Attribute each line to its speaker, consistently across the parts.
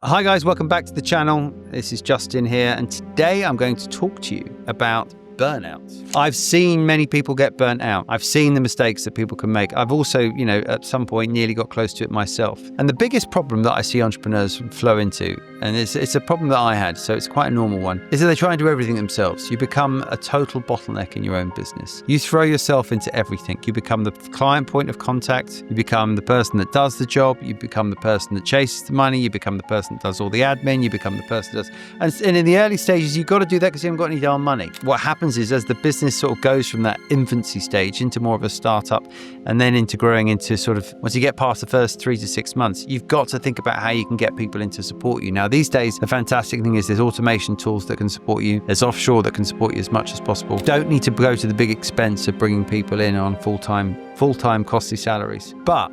Speaker 1: Hi guys, welcome back to the channel. This is Justin here, and today I'm going to talk to you about burnout. I've seen many people get burnt out. I've seen the mistakes that people can make. I've also, at some point nearly got close to it myself. And the biggest problem that I see entrepreneurs flow into, and it's a problem that I had, so it's quite a normal one, is that they try and do everything themselves. You become a total bottleneck in your own business. You throw yourself into everything. You become the client point of contact. You become the person that does the job. You become the person that chases the money. You become the person that does all the admin. You become the person that does... And in the early stages, you've got to do that because you haven't got any darn money. What happens is as the business sort of goes from that infancy stage into more of a startup and then into growing into sort of, once you get past the first 3 to 6 months, you've got to think about how you can get people in to support you. Now, these days, the fantastic thing is there's automation tools that can support you. There's offshore that can support you as much as possible. Don't need to go to the big expense of bringing people in on full-time costly salaries. But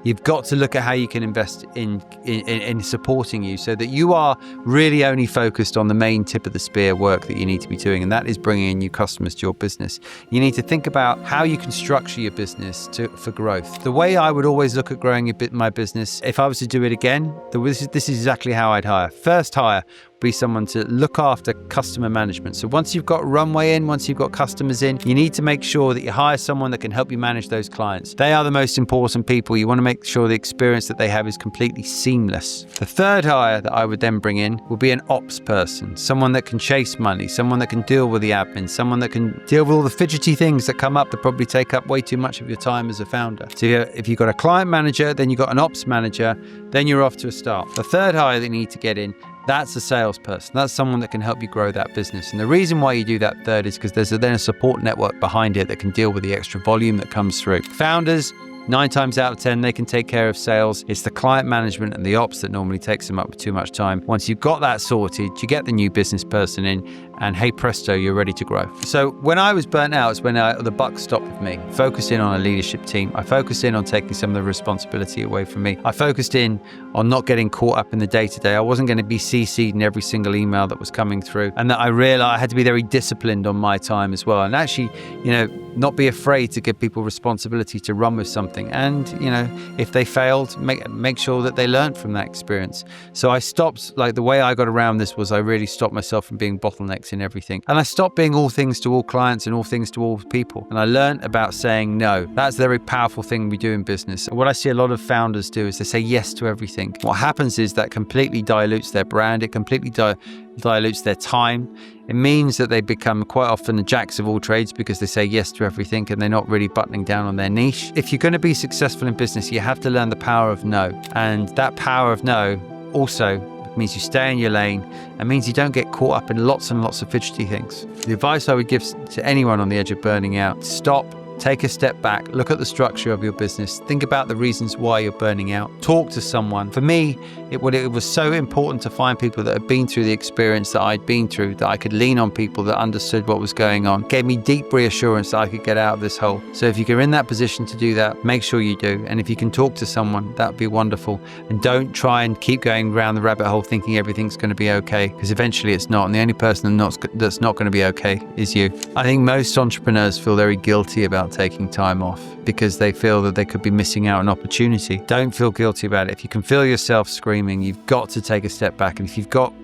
Speaker 1: you've got to look at how you can invest in supporting you so that you are really only focused on the main tip of the spear work that you need to be doing, and that is bringing in new customers to your business. You need to think about how you can structure your business for growth. The way I would always look at growing my business, if I was to do it again, this is exactly how I'd hire. First hire be someone to look after customer management. So once you've got runway in, once you've got customers in, you need to make sure that you hire someone that can help you manage those clients. They are the most important people. You want to make sure the experience that they have is completely seamless. The third hire that I would then bring in will be an ops person, someone that can chase money, someone that can deal with the admin, someone that can deal with all the fidgety things that come up that probably take up way too much of your time as a founder. So if you've got a client manager, then you've got an ops manager, then you're off to a start. The third hire that you need to get in, that's a salesperson. That's someone that can help you grow that business. And the reason why you do that third is because there's then a support network behind it that can deal with the extra volume that comes through. Founders, 9 times out of 10, they can take care of sales. It's the client management and the ops that normally takes them up with too much time. Once you've got that sorted, you get the new business person in, and hey presto, you're ready to grow. So when I was burnt out, it's when the buck stopped with me. Focused in on a leadership team. I focused in on taking some of the responsibility away from me. I focused in on not getting caught up in the day-to-day. I wasn't going to be CC'd in every single email that was coming through, and that I realized I had to be very disciplined on my time as well. And actually, not be afraid to give people responsibility to run with something. And, if they failed, make sure that they learned from that experience. So I stopped, the way I got around this was I really stopped myself from being bottlenecks in everything. And I stopped being all things to all clients and all things to all people. And I learned about saying no. That's a very powerful thing we do in business. And what I see a lot of founders do is they say yes to everything. What happens is that completely dilutes their brand. It completely dilutes their time. It means that they become quite often the jacks of all trades because they say yes to everything and they're not really buttoning down on their niche. If you're going to be successful in business, you have to learn the power of no. And that power of no also means you stay in your lane and means you don't get caught up in lots and lots of fidgety things. The advice I would give to anyone on the edge of burning out: stop. Take a step back, look at the structure of your business, think about the reasons why you're burning out, talk to someone. For me, it was so important to find people that had been through the experience that I'd been through, that I could lean on people that understood what was going on, gave me deep reassurance that I could get out of this hole. So if you're in that position to do that, make sure you do. And if you can talk to someone, that would be wonderful. And don't try and keep going around the rabbit hole thinking everything's going to be okay, because eventually it's not. And the only person that's not going to be okay is you. I think most entrepreneurs feel very guilty about taking time off because they feel that they could be missing out on opportunity. Don't feel guilty about it. If you can feel yourself screaming, you've got to take a step back. And if you've got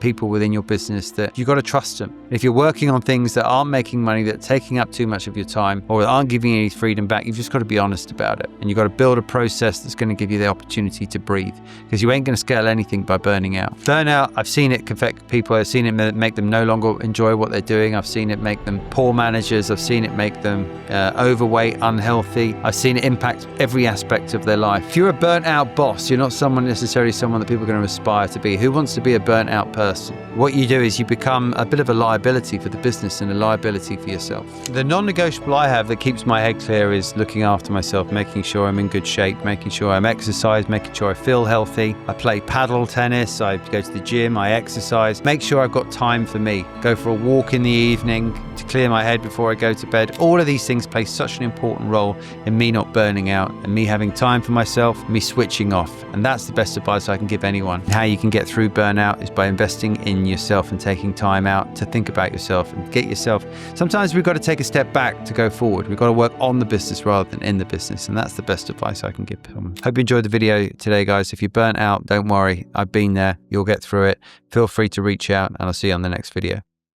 Speaker 1: people within your business, that you've got to trust them. If you're working on things that aren't making money, that are taking up too much of your time, or aren't giving you any freedom back, you've just got to be honest about it. And you've got to build a process that's going to give you the opportunity to breathe, because you ain't going to scale anything by burning out. Burnout, I've seen it affect people. I've seen it make them no longer enjoy what they're doing. I've seen it make them poor managers. I've seen it make them overweight, unhealthy. I've seen it impact every aspect of their life. If you're a burnt out boss, you're not necessarily someone that people are going to aspire to be. Who wants to be a burnt out person? What you do is you become a bit of a liability for the business and a liability for yourself. The non-negotiable I have that keeps my head clear is looking after myself, making sure I'm in good shape, making sure I'm exercised, making sure I feel healthy. I play paddle tennis, I go to the gym, I exercise, make sure I've got time for me. Go for a walk in the evening, to clear my head before I go to bed. All of these things play such an important role in me not burning out and me having time for myself, me switching off. And that's the best advice I can give anyone. How you can get through burnout is by investing in yourself and taking time out to think about yourself and get yourself. Sometimes we've got to take a step back to go forward. We've got to work on the business rather than in the business. And that's the best advice I can give. Hope you enjoyed the video today, guys. If you're burnt out, don't worry. I've been there. You'll get through it. Feel free to reach out and I'll see you on the next video.